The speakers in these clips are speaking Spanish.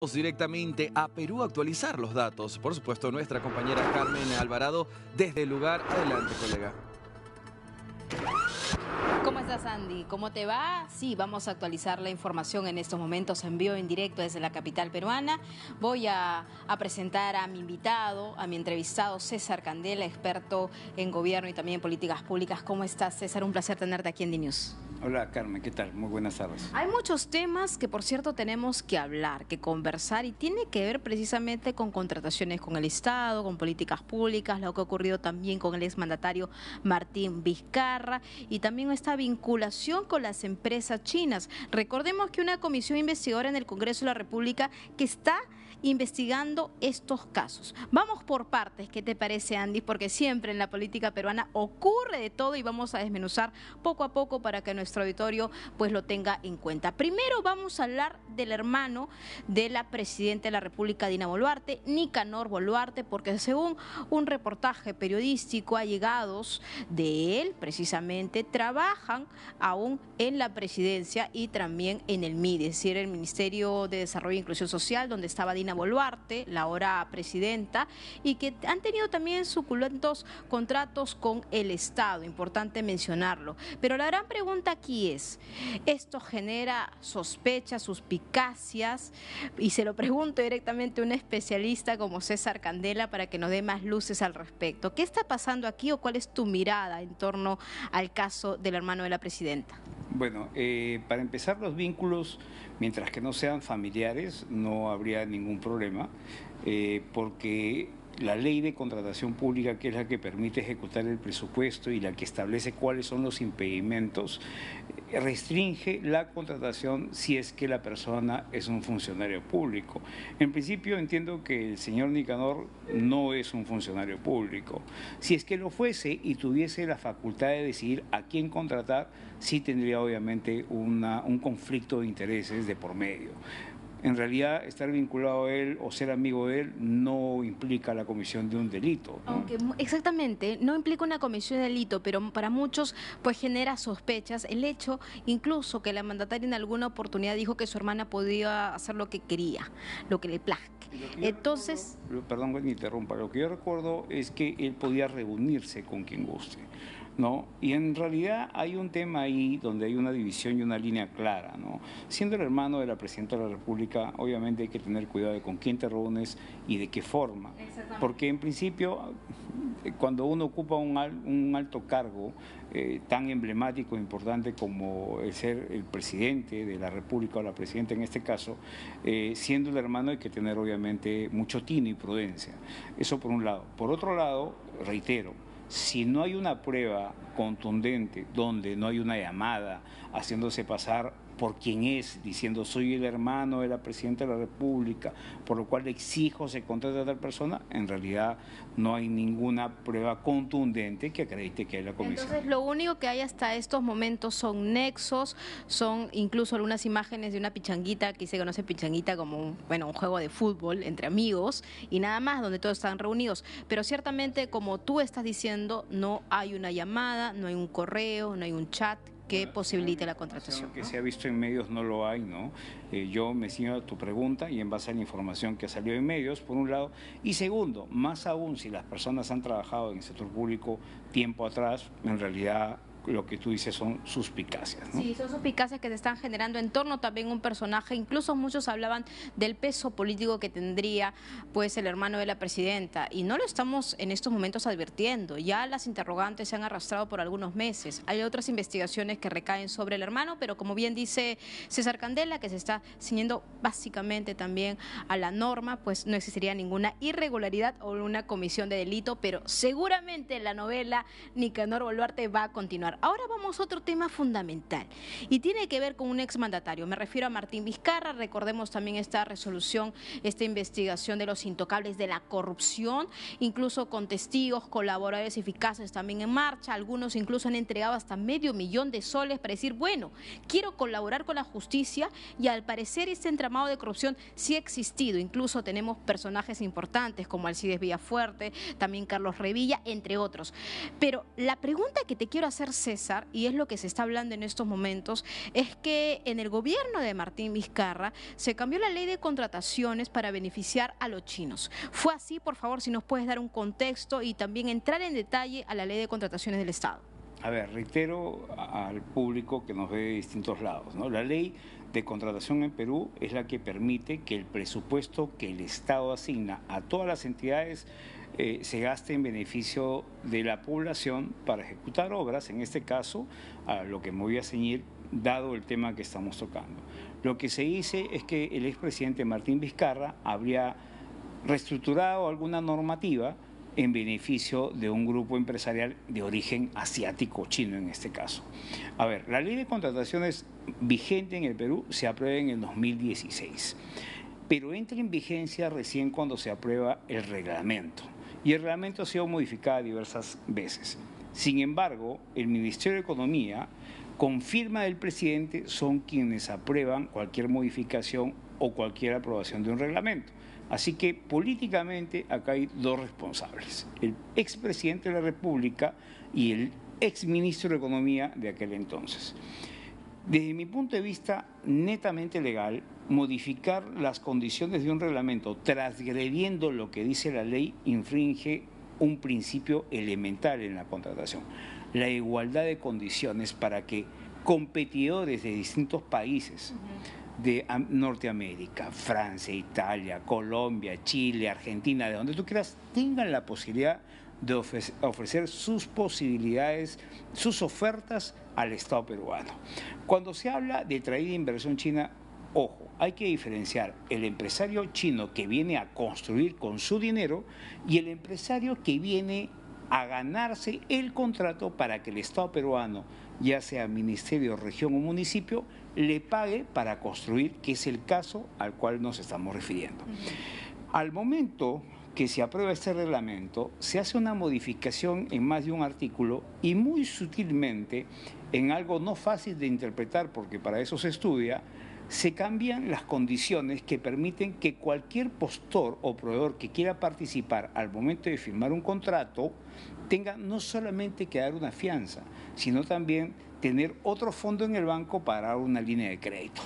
Directamente a Perú a actualizar los datos. Por supuesto, nuestra compañera Carmen Alvarado desde el lugar. Adelante, colega. ¿Cómo estás, Andy? ¿Cómo te va? Sí, vamos a actualizar la información en estos momentos en vivo, en directo desde la capital peruana. Voy a presentar a mi invitado, a mi entrevistado, César Candela, experto en gobierno y también en políticas públicas. ¿Cómo estás, César? Un placer tenerte aquí en DNews. Hola, Carmen, ¿qué tal? Muy buenas tardes. Hay muchos temas que, por cierto, tenemos que hablar, que conversar, y tiene que ver precisamente con contrataciones con el Estado, con políticas públicas, lo que ha ocurrido también con el exmandatario Martín Vizcarra y también esta vinculación con las empresas chinas. Recordemos que una comisión investigadora en el Congreso de la República que está investigando estos casos. Vamos por partes, ¿qué te parece, Andy? Porque siempre en la política peruana ocurre de todo y vamos a desmenuzar poco a poco para que nuestro auditorio pues lo tenga en cuenta. Primero vamos a hablar del hermano de la presidenta de la República, Dina Boluarte, Nicanor Boluarte, porque según un reportaje periodístico, allegados de él precisamente trabajan aún en la presidencia y también en el MIDE, es decir, el Ministerio de Desarrollo e Inclusión Social, donde estaba Dina Boluarte, la ahora presidenta, y que han tenido también suculentos contratos con el Estado, importante mencionarlo. Pero la gran pregunta aquí es, ¿esto genera sospechas, suspicacias? Y se lo pregunto directamente a un especialista como César Candela para que nos dé más luces al respecto. ¿Qué está pasando aquí o cuál es tu mirada en torno al caso del hermano de la presidenta? Bueno, para empezar, los vínculos, mientras que no sean familiares, no habría ningún problema, porque la ley de contratación pública, que es la que permite ejecutar el presupuesto y la que establece cuáles son los impedimentos, restringe la contratación si es que la persona es un funcionario público. En principio entiendo que el señor Nicanor no es un funcionario público. Si es que lo fuese y tuviese la facultad de decidir a quién contratar, sí tendría obviamente un conflicto de intereses de por medio. En realidad, estar vinculado a él o ser amigo de él no implica la comisión de un delito, ¿no? Aunque exactamente, no implica una comisión de delito, pero para muchos pues genera sospechas el hecho incluso que la mandataria en alguna oportunidad dijo que su hermana podía hacer lo que quería, lo que le plazca. Entonces... Perdón que me interrumpa, lo que yo recuerdo es que él podía reunirse con quien guste, ¿no? Y en realidad hay un tema ahí donde hay una división y una línea clara, ¿no? Siendo el hermano de la presidenta de la República, obviamente hay que tener cuidado de con quién te reúnes y de qué forma. Porque en principio, cuando uno ocupa un alto cargo tan emblemático e importante como el ser el presidente de la República o la presidenta en este caso, siendo el hermano hay que tener obviamente mucho tino y prudencia. Eso por un lado. Por otro lado, reitero, si no hay una prueba contundente donde no hay una llamada haciéndose pasar por quien es, diciendo soy el hermano de la presidenta de la República, por lo cual exijo se contrate a tal persona, en realidad no hay ninguna prueba contundente que acredite que es la comisión. Entonces lo único que hay hasta estos momentos son nexos, son incluso algunas imágenes de una pichanguita, que se conoce pichanguita como un juego de fútbol entre amigos y nada más, donde todos están reunidos, pero ciertamente como tú estás diciendo, no hay una llamada, no hay un correo, no hay un chat que posibilite la contratación. Que se ha visto en medios no lo hay, ¿no? Yo me ciño a tu pregunta y en base a la información que ha salido en medios, por un lado, y segundo, más aún si las personas han trabajado en el sector público tiempo atrás, en realidad lo que tú dices son suspicacias, ¿no? Sí, son suspicacias que se están generando en torno también a un personaje, incluso muchos hablaban del peso político que tendría pues el hermano de la presidenta, y no lo estamos en estos momentos advirtiendo, ya las interrogantes se han arrastrado por algunos meses, hay otras investigaciones que recaen sobre el hermano, pero como bien dice César Candela, que se está ciñendo básicamente también a la norma, pues no existiría ninguna irregularidad o una comisión de delito, pero seguramente la novela Nicanor Boluarte va a continuar. Ahora vamos a otro tema fundamental y tiene que ver con un exmandatario. Me refiero a Martín Vizcarra. Recordemos también esta resolución, esta investigación de los intocables de la corrupción, incluso con testigos, colaboradores eficaces también en marcha. Algunos incluso han entregado hasta $500,000 de soles para decir, bueno, quiero colaborar con la justicia, y al parecer este entramado de corrupción sí ha existido. Incluso tenemos personajes importantes como Alcides Villafuerte, también Carlos Revilla, entre otros. Pero la pregunta que te quiero hacer, César, y es lo que se está hablando en estos momentos, es que en el gobierno de Martín Vizcarra se cambió la ley de contrataciones para beneficiar a los chinos. ¿Fue así? Por favor, si nos puedes dar un contexto y también entrar en detalle a la ley de contrataciones del Estado. A ver, reitero al público que nos ve de distintos lados, ¿no? La ley de contratación en Perú es la que permite que el presupuesto que el Estado asigna a todas las entidades se gaste en beneficio de la población para ejecutar obras, en este caso, a lo que me voy a ceñir, dado el tema que estamos tocando. Lo que se dice es que el expresidente Martín Vizcarra habría reestructurado alguna normativa en beneficio de un grupo empresarial de origen asiático, chino en este caso. A ver, la ley de contrataciones vigente en el Perú se aprueba en el 2016, pero entra en vigencia recién cuando se aprueba el reglamento. Y el reglamento ha sido modificado diversas veces. Sin embargo, el Ministerio de Economía, con firma del presidente, son quienes aprueban cualquier modificación o cualquier aprobación de un reglamento. Así que políticamente acá hay dos responsables, el expresidente de la República y el exministro de Economía de aquel entonces. Desde mi punto de vista netamente legal, modificar las condiciones de un reglamento transgrediendo lo que dice la ley infringe un principio elemental en la contratación, la igualdad de condiciones para que competidores de distintos países de Norteamérica, Francia, Italia, Colombia, Chile, Argentina, de donde tú quieras, tengan la posibilidad de ofrecer sus posibilidades, sus ofertas al Estado peruano. Cuando se habla de traída de inversión china, ojo, hay que diferenciar el empresario chino que viene a construir con su dinero y el empresario que viene a ganarse el contrato para que el Estado peruano, ya sea ministerio, región o municipio, le pague para construir, que es el caso al cual nos estamos refiriendo. Al momento que se aprueba este reglamento, se hace una modificación en más de un artículo y muy sutilmente, en algo no fácil de interpretar porque para eso se estudia, se cambian las condiciones que permiten que cualquier postor o proveedor que quiera participar al momento de firmar un contrato tenga no solamente que dar una fianza, sino también tener otro fondo en el banco para dar una línea de crédito.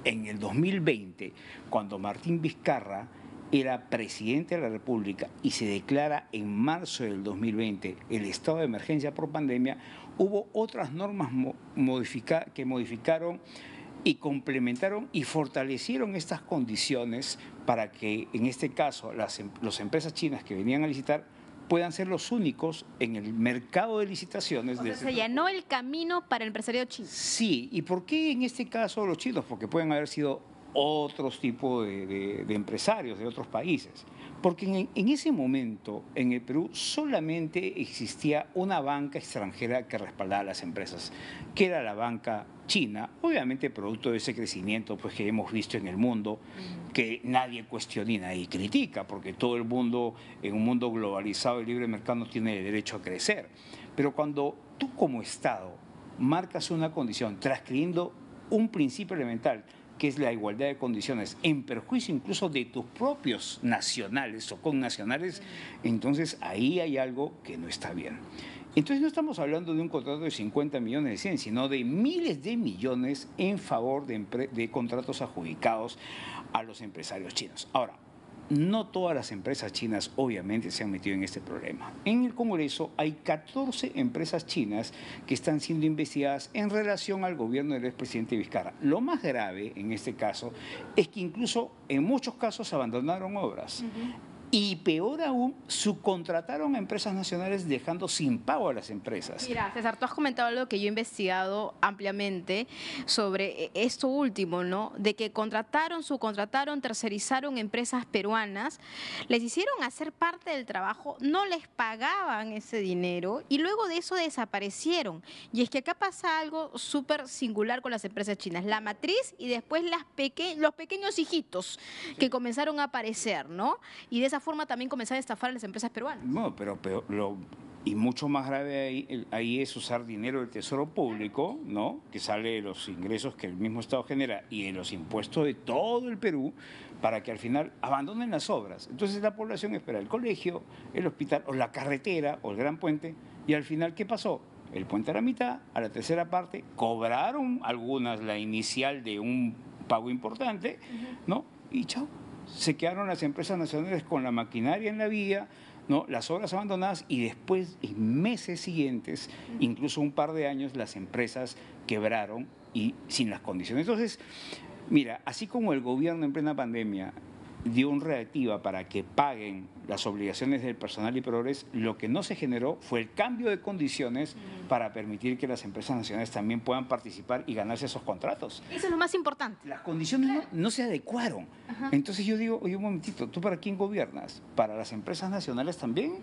En el 2020, cuando Martín Vizcarra era presidente de la República y se declara en marzo del 2020 el estado de emergencia por pandemia, hubo otras normas que modificaron y complementaron y fortalecieron estas condiciones para que, en este caso, las empresas chinas que venían a licitar puedan ser los únicos en el mercado de licitaciones. O sea, se allanó el camino para el empresario chino. Sí, ¿y por qué en este caso los chinos? Porque pueden haber sido otros tipos de empresarios de otros países. Porque en ese momento, en el Perú, solamente existía una banca extranjera que respaldaba a las empresas, que era la banca china, obviamente producto de ese crecimiento pues, que hemos visto en el mundo, que nadie cuestiona y nadie critica, porque todo el mundo, en un mundo globalizado y libre mercado, tiene derecho a crecer. Pero cuando tú como Estado marcas una condición, transcribiendo un principio elemental, que es la igualdad de condiciones, en perjuicio incluso de tus propios nacionales o connacionales, entonces ahí hay algo que no está bien. Entonces no estamos hablando de un contrato de 50 millones de 100, sino de miles de millones en favor de contratos adjudicados a los empresarios chinos. Ahora, no todas las empresas chinas obviamente se han metido en este problema. En el Congreso hay 14 empresas chinas que están siendo investigadas en relación al gobierno del expresidente Vizcarra. Lo más grave en este caso es que incluso en muchos casos abandonaron obras. Y peor aún, subcontrataron a empresas nacionales dejando sin pago a las empresas. Mira, César, tú has comentado algo que yo he investigado ampliamente sobre esto último, ¿no? De que subcontrataron, tercerizaron empresas peruanas, les hicieron hacer parte del trabajo, no les pagaban ese dinero y luego de eso desaparecieron. Y es que acá pasa algo súper singular con las empresas chinas, la matriz y después los pequeños hijitos que comenzaron a aparecer, ¿no? Y de esa forma también comenzaron a estafar a las empresas peruanas. No, y mucho más grave ahí es usar dinero del Tesoro Público, ¿no? Que sale de los ingresos que el mismo Estado genera y de los impuestos de todo el Perú, para que al final abandonen las obras. Entonces la población espera el colegio, el hospital, o la carretera, o el gran puente, y al final, ¿qué pasó? el puente a la mitad, a la tercera parte, cobraron algunas la inicial de un pago importante, ¿no? Y chao, se quedaron las empresas nacionales con la maquinaria en la vía, ¿no? Las obras abandonadas y después, en meses siguientes, incluso un par de años, las empresas quebraron y sin las condiciones. Entonces, mira, así como el gobierno en plena pandemia dio una reactiva para que paguen las obligaciones del personal y proveedores, lo que no se generó fue el cambio de condiciones para permitir que las empresas nacionales también puedan participar y ganarse esos contratos. Eso es lo más importante. Las condiciones no se adecuaron. Entonces yo digo, oye, un momentito, ¿tú para quién gobiernas? ¿Para las empresas nacionales también?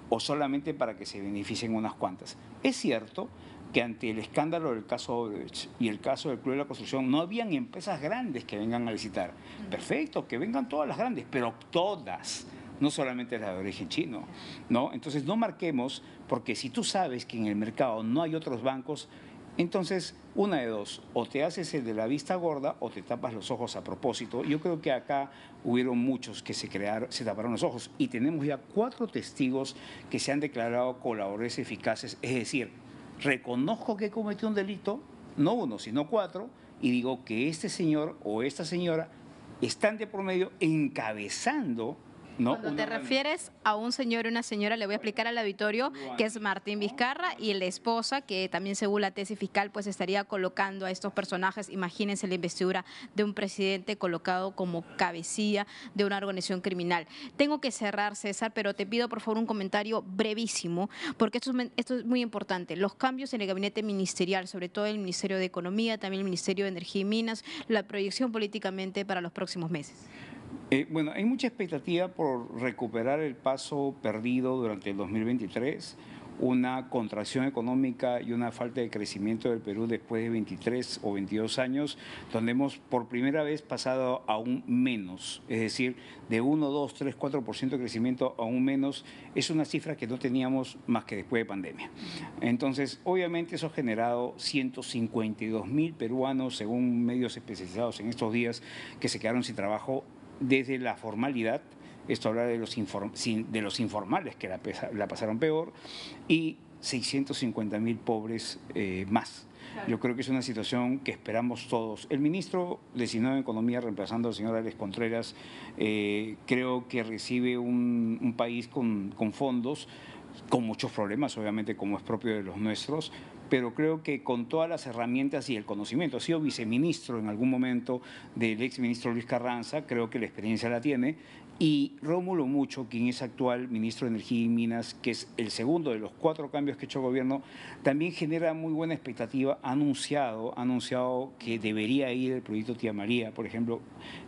¿O solamente para que se beneficien unas cuantas? Es cierto que ante el escándalo del caso Odebrecht y el caso del Club de la Construcción no habían empresas grandes que vengan a licitar. Perfecto, que vengan todas las grandes, pero todas, no solamente las de origen chino, ¿no? Entonces no marquemos, porque si tú sabes que en el mercado no hay otros bancos, entonces una de dos, o te haces el de la vista gorda o te tapas los ojos a propósito. Yo creo que acá hubieron muchos que se taparon los ojos y tenemos ya 4 testigos que se han declarado colaboradores eficaces, es decir, reconozco que cometió un delito, no 1, sino 4, y digo que este señor o esta señora están de por medio encabezando, ¿no? Cuando te refieres a un señor y una señora, le voy a explicar al auditorio que es Martín Vizcarra y la esposa, que también según la tesis fiscal pues estaría colocando a estos personajes. Imagínense la investidura de un presidente colocado como cabecilla de una organización criminal. Tengo que cerrar, César, pero te pido por favor un comentario brevísimo, porque esto es muy importante. Los cambios en el gabinete ministerial, sobre todo el Ministerio de Economía, también el Ministerio de Energía y Minas, la proyección políticamente para los próximos meses. Bueno, hay mucha expectativa por recuperar el paso perdido durante el 2023, una contracción económica y una falta de crecimiento del Perú después de 23 o 22 años, donde hemos por primera vez pasado a un menos, es decir, de 1, 2, 3, 4% de crecimiento a un menos, es una cifra que no teníamos más que después de pandemia. Entonces, obviamente eso ha generado 152.000 peruanos, según medios especializados en estos días, que se quedaron sin trabajo desde la formalidad, esto habla de los informales que la pasaron peor, y 650.000 pobres más. Yo creo que es una situación que esperamos todos. El ministro designado de Economía, reemplazando al señor Alex Contreras, creo que recibe un país con fondos, con muchos problemas, obviamente, como es propio de los nuestros, pero creo que con todas las herramientas y el conocimiento, ha sido viceministro en algún momento del exministro Luis Carranza, creo que la experiencia la tiene, y Rómulo Mucho, quien es actual ministro de Energía y Minas, que es el segundo de los 4 cambios que ha hecho el gobierno, también genera muy buena expectativa. Ha anunciado que debería ir el proyecto Tía María, por ejemplo,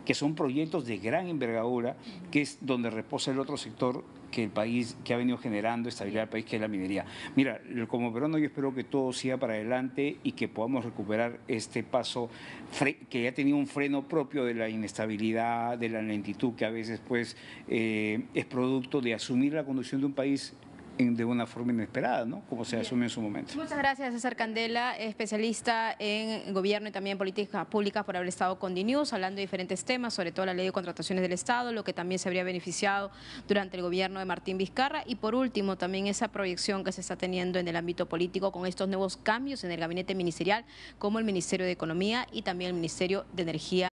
que son proyectos de gran envergadura, que es donde reposa el otro sector que el país, que ha venido generando estabilidad al país, que es la minería. Mira, como peruano yo espero que todo siga para adelante y que podamos recuperar este paso que ya tenía un freno propio de la inestabilidad, de la lentitud que a veces pues es producto de asumir la conducción de un país de una forma inesperada, ¿no? Como se asume en su momento. Muchas gracias, César Candela, especialista en gobierno y también políticas públicas, por haber estado con DNews, hablando de diferentes temas, sobre todo la ley de contrataciones del Estado, lo que también se habría beneficiado durante el gobierno de Martín Vizcarra, y por último también esa proyección que se está teniendo en el ámbito político con estos nuevos cambios en el gabinete ministerial, como el Ministerio de Economía y también el Ministerio de Energía.